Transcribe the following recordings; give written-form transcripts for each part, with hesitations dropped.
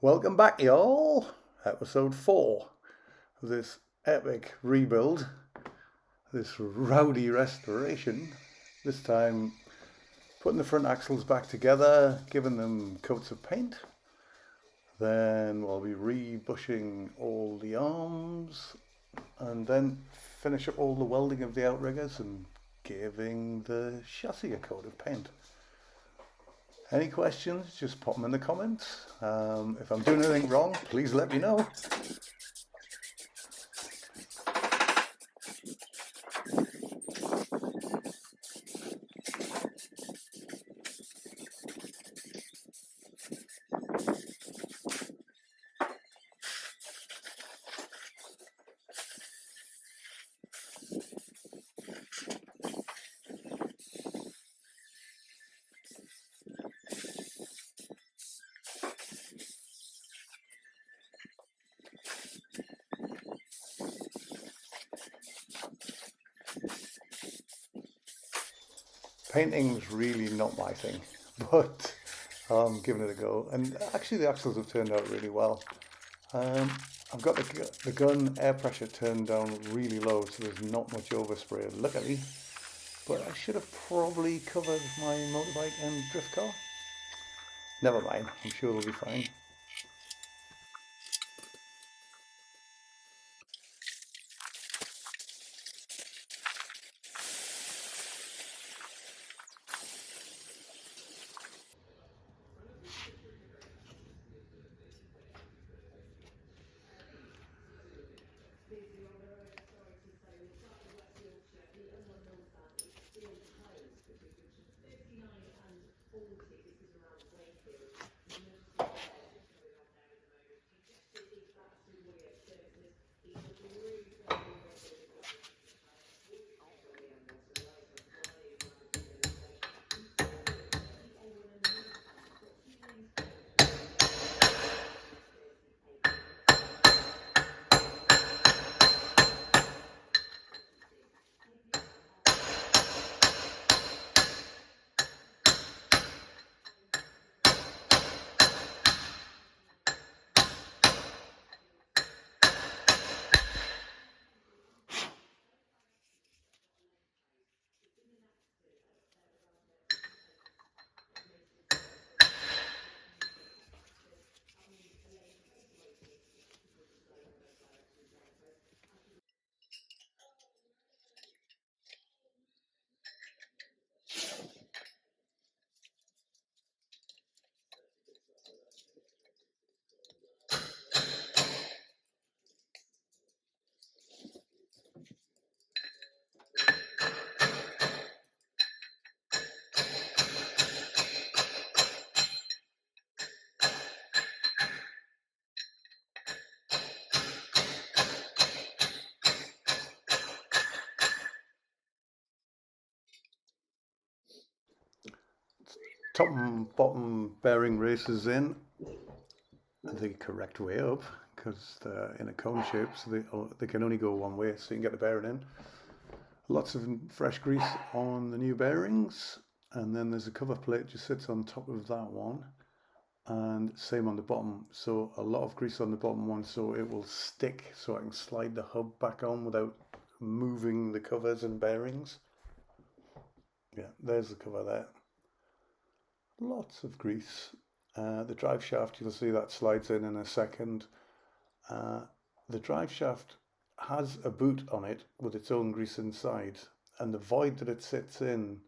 Welcome back, y'all. Episode 4 of this epic rebuild, this rowdy restoration. This time putting the front axles back together, giving them coats of paint. Then we'll be rebushing all the arms and then finish up all the welding of the outriggers and giving the chassis a coat of paint. Any questions, just pop them in the comments. If I'm doing anything wrong, please let me know. Painting's really not my thing, but I'm giving it a go. And actually the axles have turned out really well. I've got the gun air pressure turned down really low, so there's not much overspray, luckily. But I should have probably covered my motorbike and drift car. Never mind, I'm sure they'll be fine. Top and bottom bearing races in the correct way up, because they're in a cone shape, so they can only go one way, so you can get the bearing in. Lots of fresh grease on the new bearings, and then there's a cover plate just sits on top of that one, and same on the bottom. So a lot of grease on the bottom one, so it will stick, so I can slide the hub back on without moving the covers and bearings. Yeah, there's the cover there. Lots of grease. The drive shaft, you'll see that slides in a second. The drive shaft has a boot on it with its own grease inside, and the void that it sits in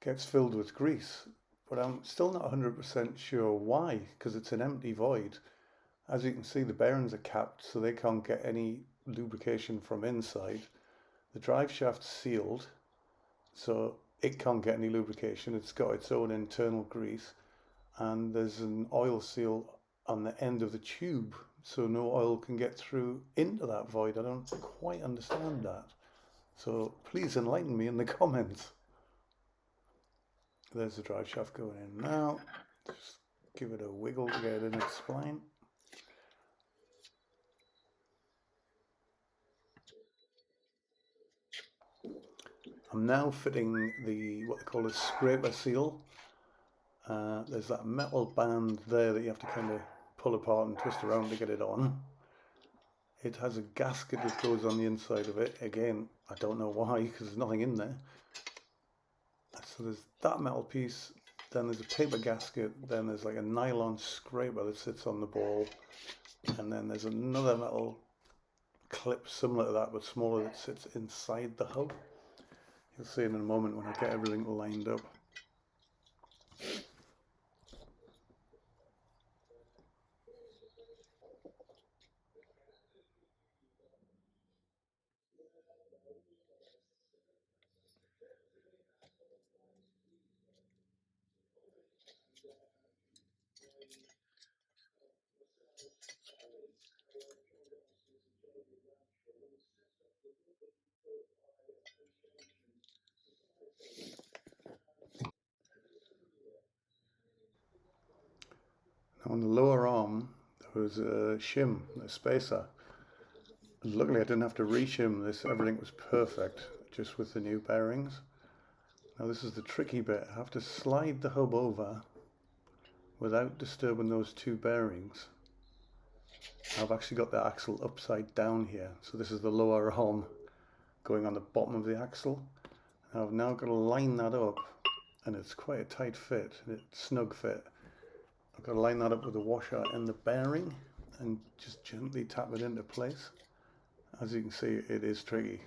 gets filled with grease, but I'm still not 100% sure why, because it's an empty void. As you can see, the bearings are capped, so they can't get any lubrication from inside. The drive shaft's sealed, so it can't get any lubrication. It's got its own internal grease, and there's an oil seal on the end of the tube, so no oil can get through into that void. I don't quite understand that, so please enlighten me in the comments. There's the drive shaft going in now. Just give it a wiggle to get it in its spline. I'm now fitting what they call a scraper seal. There's that metal band there that you have to kind of pull apart and twist around to get it on. It has a gasket that goes on the inside of it. Again, I don't know why, because there's nothing in there. So there's that metal piece, then there's a paper gasket, then there's like a nylon scraper that sits on the ball, and then there's another metal clip similar to that but smaller that sits inside the hub. You'll see in a moment when I get everything lined up. Now on the lower arm there was a shim, a spacer. Luckily I didn't have to reshim this, everything was perfect just with the new bearings. Now this is the tricky bit, I have to slide the hub over without disturbing those two bearings. I've actually got the axle upside down here, so this is the lower arm going on the bottom of the axle. I've now got to line that up, and it's quite a tight fit, it's snug fit. I've got to line that up with the washer and the bearing and just gently tap it into place. As you can see, it is tricky.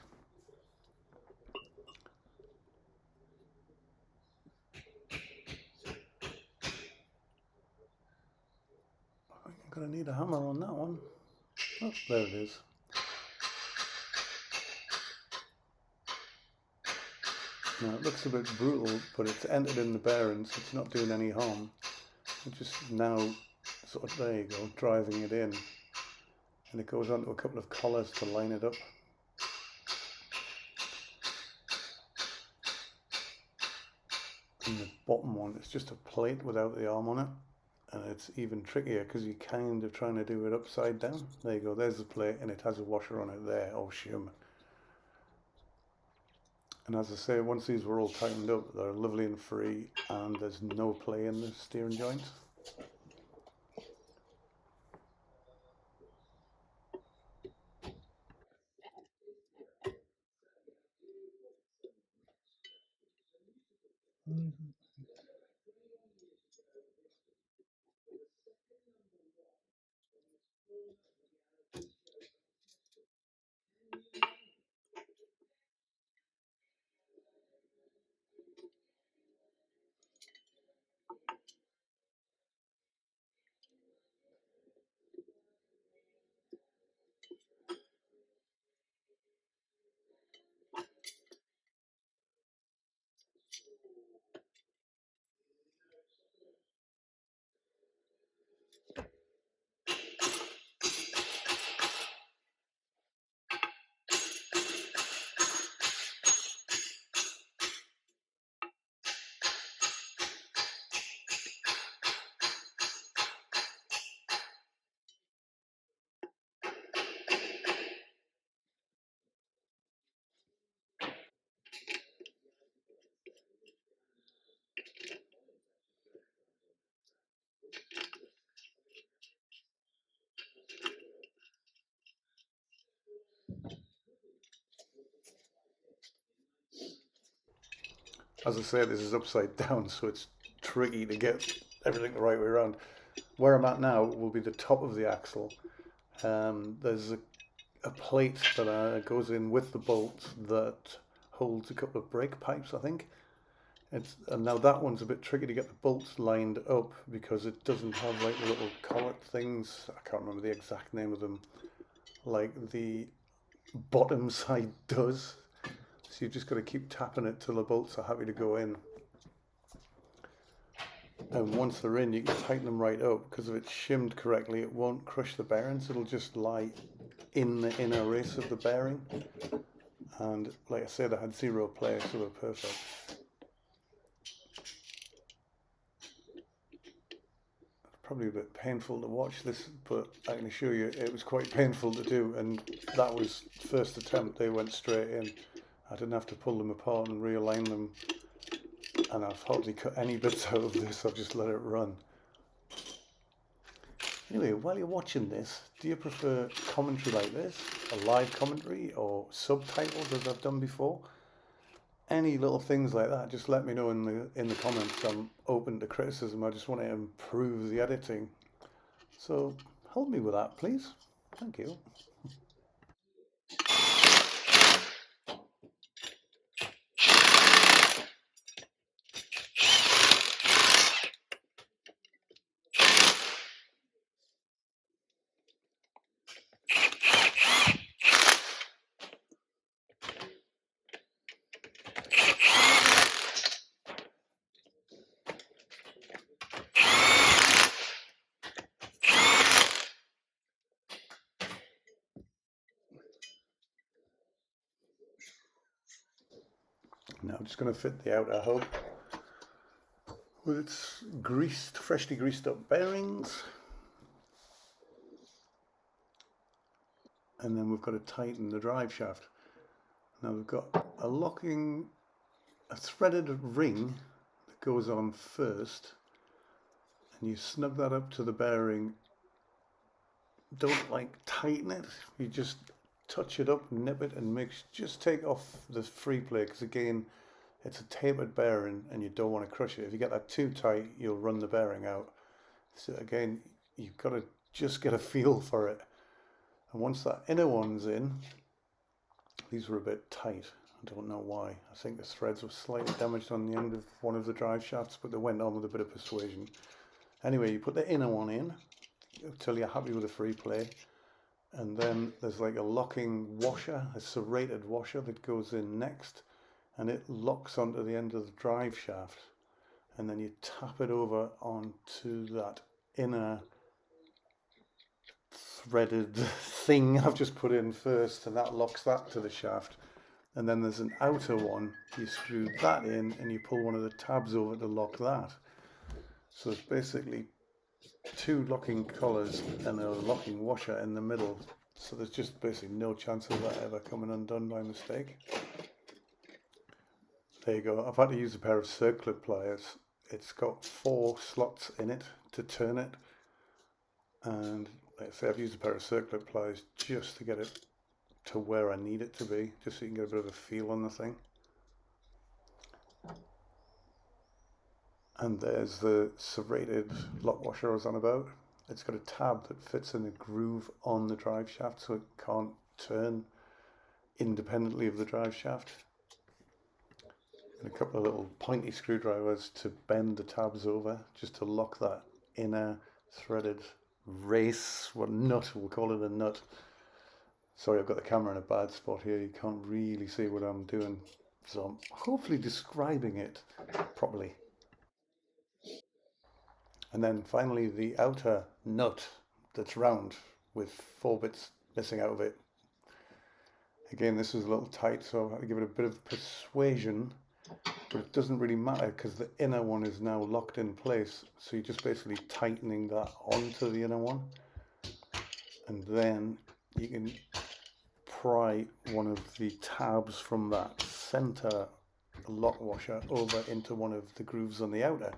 I'm going to need a hammer on that one. Oh, there it is. Now it looks a bit brutal, but it's entered in the bearing, so it's not doing any harm. It just now sort of, there you go, driving it in. And it goes onto a couple of collars to line it up. And the bottom one is just a plate without the arm on it, and it's even trickier because you're kind of trying to do it upside down. There you go, there's the plate, and it has a washer on it there, oh shim. And as I say, once these were all tightened up, they're lovely and free, and there's no play in the steering joint. As I say, this is upside down, so it's tricky to get everything the right way around. Where I'm at now will be the top of the axle. There's a plate that goes in with the bolt that holds a couple of brake pipes, I think. And now that one's a bit tricky to get the bolts lined up because it doesn't have like the little collet things. I can't remember the exact name of them. Like the bottom side does. So you've just got to keep tapping it till the bolts are happy to go in. And once they're in, you can tighten them right up, because if it's shimmed correctly, it won't crush the bearings. It'll just lie in the inner race of the bearing. And like I said, I had zero play, so they're perfect. Probably a bit painful to watch this, but I can assure you it was quite painful to do, and that was first attempt. They went straight in. I didn't have to pull them apart and realign them, and I've hardly cut any bits out of this. I've just let it run. Anyway, while you're watching this, do you prefer commentary like this, a live commentary, or subtitles as I've done before? Any little things like that, just let me know in the comments. I'm open to criticism. I just want to improve the editing. So help me with that, please. Thank you. Now I'm just going to fit the outer hub with its freshly greased up bearings. And then we've got to tighten the drive shaft. Now we've got a threaded ring that goes on first, and you snug that up to the bearing. Don't like tighten it, you just touch it up, nip it, and just take off the free play, because again, it's a tapered bearing and you don't want to crush it. If you get that too tight, you'll run the bearing out. So again, you've got to just get a feel for it. And once that inner one's in, these were a bit tight. I don't know why. I think the threads were slightly damaged on the end of one of the drive shafts, but they went on with a bit of persuasion. Anyway, you put the inner one in until you're happy with the free play. And then there's like a locking washer, a serrated washer that goes in next, and it locks onto the end of the drive shaft. And then you tap it over onto that inner threaded thing I've just put in first, and that locks that to the shaft. And then there's an outer one, you screw that in and you pull one of the tabs over to lock that. So it's basically two locking collars and a locking washer in the middle. So there's just basically no chance of that ever coming undone by mistake. There you go. I've had to use a pair of circlip pliers. It's got 4 slots in it to turn it. And like I say, I've used a pair of circlip pliers just to get it to where I need it to be, just so you can get a bit of a feel on the thing. And there's the serrated lock washer I was on about. It's got a tab that fits in the groove on the drive shaft, so it can't turn independently of the drive shaft. And a couple of little pointy screwdrivers to bend the tabs over, just to lock that inner threaded nut, we'll call it a nut. Sorry, I've got the camera in a bad spot here, you can't really see what I'm doing, so I'm hopefully describing it properly. And then finally the outer nut that's round with 4 bits missing out of it. Again, this was a little tight, so I had to give it a bit of persuasion, but it doesn't really matter because the inner one is now locked in place. So you're just basically tightening that onto the inner one. And then you can pry one of the tabs from that center lock washer over into one of the grooves on the outer.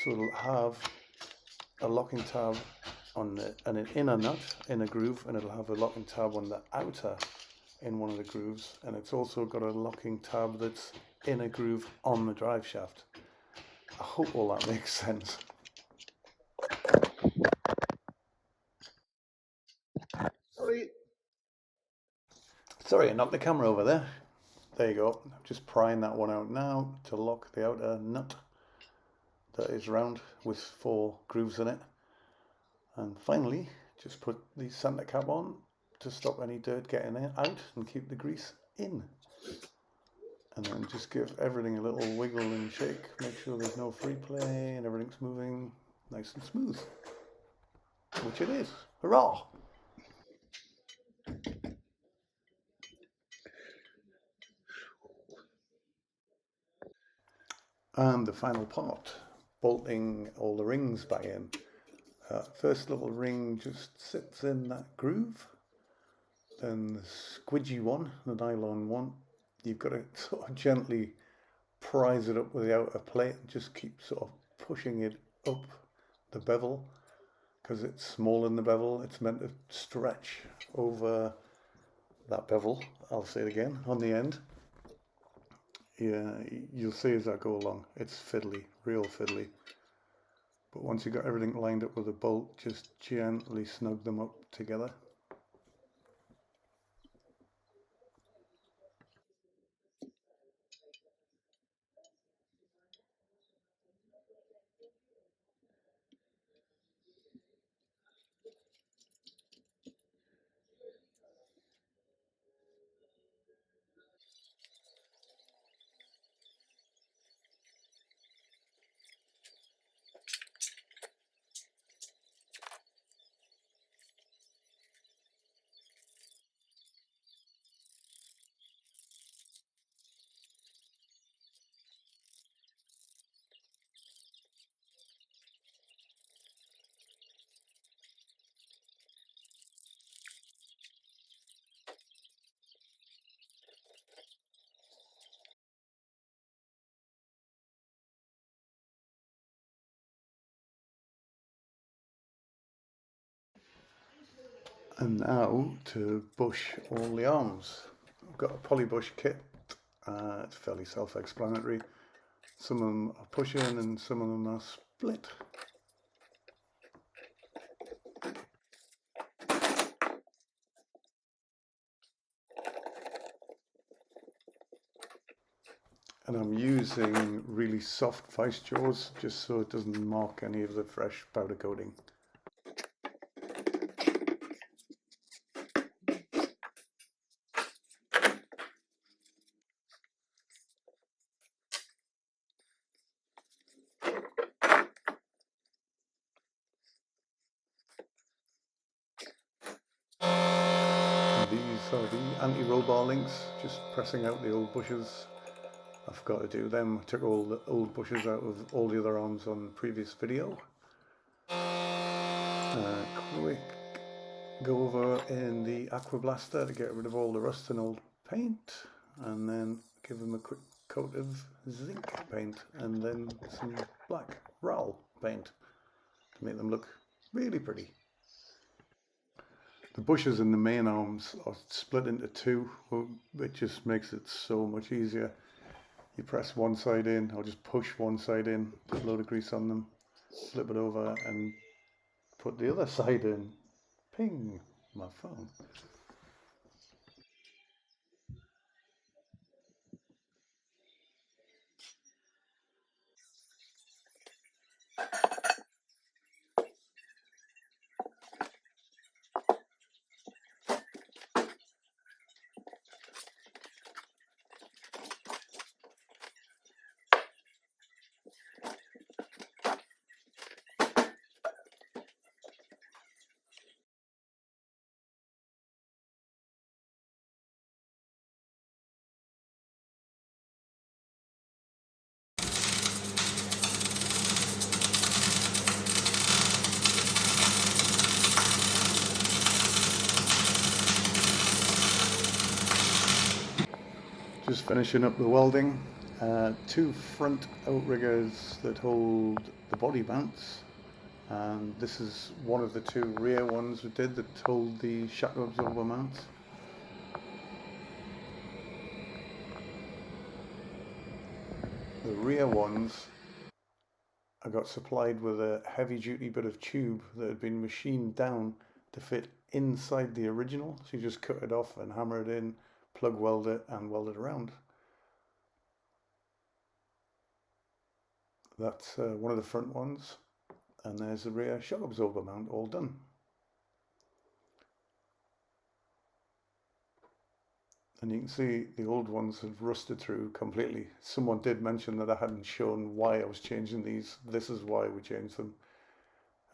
So it'll have a locking tab on an inner nut in a groove, and it'll have a locking tab on the outer in one of the grooves, and it's also got a locking tab that's in a groove on the drive shaft. I hope all that makes sense. Sorry, I knocked the camera over there. There you go. I'm just prying that one out now to lock the outer nut that is round with 4 grooves in it. And finally, just put the center cap on to stop any dirt getting out and keep the grease in. And then just give everything a little wiggle and shake, make sure there's no free play and everything's moving nice and smooth, which it is. Hurrah! And the final part, bolting all the rings back in. First little ring just sits in that groove. Then the squidgy one, the nylon one, you've got to sort of gently prise it up with the outer plate and just keep sort of pushing it up the bevel, because it's small in the bevel, it's meant to stretch over that bevel. I'll say it again, on the end. Yeah, you'll see as I go along, it's fiddly, real fiddly. But once you've got everything lined up with a bolt, just gently snug them up together. And now to bush all the arms. I've got a polybush kit. It's fairly self-explanatory. Some of them are push-in and some of them are split. And I'm using really soft vice jaws just so it doesn't mark any of the fresh powder coating. And these are the anti-roll bar links, just pressing out the old bushes. I forgot to do them. I took all the old bushes out of all the other arms on the previous video. Quick go over in the aqua blaster to get rid of all the rust and old paint, and then give them a quick coat of zinc paint and then some black RAL paint to make them look really pretty. The bushes in the main arms are split into two, which just makes it so much easier. You press one side in, or just push one side in, put a load of grease on them, flip it over and put the other side in. Ping, my phone. Just finishing up the welding. Two front outriggers that hold the body mounts, and this is one of the two rear ones we did that hold the shock absorber mounts. The rear ones I got supplied with a heavy duty bit of tube that had been machined down to fit inside the original, so you just cut it off and hammer it in, plug weld it and weld it around. That's one of the front ones, and there's the rear shock absorber mount all done. And you can see the old ones have rusted through completely. Someone did mention that I hadn't shown why I was changing these. This is why we changed them.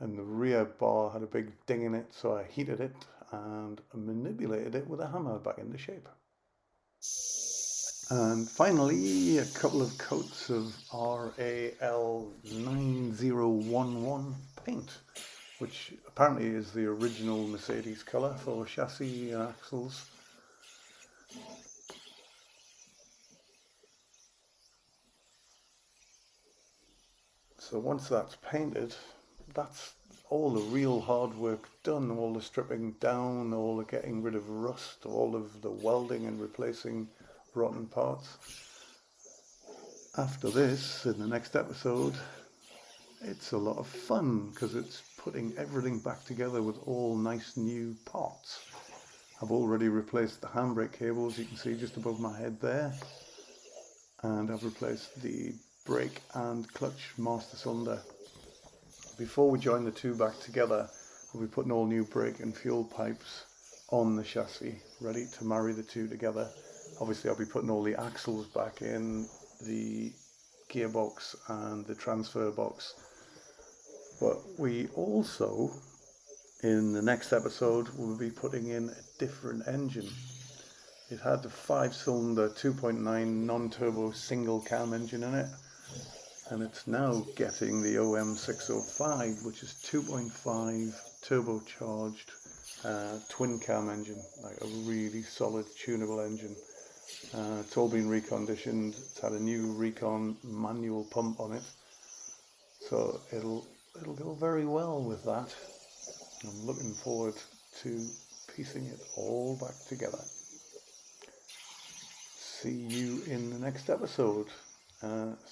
And the rear bar had a big ding in it, so I heated it and manipulated it with a hammer back into shape. And finally, a couple of coats of RAL 9011 paint, which apparently is the original Mercedes colour for chassis and axles. So once that's painted, that's all the real hard work done, all the stripping down, all the getting rid of rust, all of the welding and replacing rotten parts. After this, in the next episode, it's a lot of fun because it's putting everything back together with all nice new parts. I've already replaced the handbrake cables, you can see just above my head there, and I've replaced the brake and clutch master cylinder. Before we join the two back together, we'll be putting all new brake and fuel pipes on the chassis, ready to marry the two together. Obviously I'll be putting all the axles back in, the gearbox and the transfer box. But we also, in the next episode, will be putting in a different engine. It had the 5-cylinder 2.9 non-turbo single cam engine in it, and it's now getting the OM605, which is 2.5 turbocharged twin cam engine, like a really solid tunable engine. It's all been reconditioned. It's had a new Recon manual pump on it, so it'll go very well with that. I'm looking forward to piecing it all back together. See you in the next episode.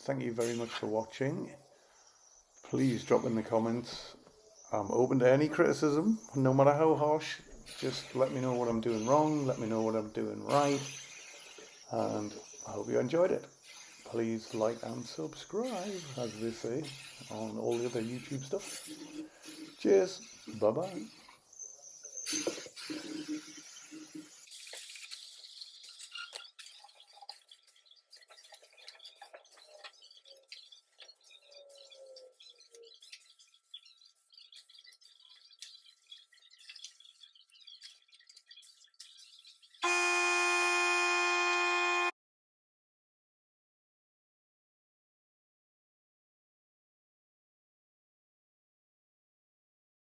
Thank you very much for watching. Please drop in the comments. I'm open to any criticism, no matter how harsh. Just let me know what I'm doing wrong, let me know what I'm doing right, and I hope you enjoyed it. Please like and subscribe, as they say on all the other YouTube stuff. Cheers, bye bye.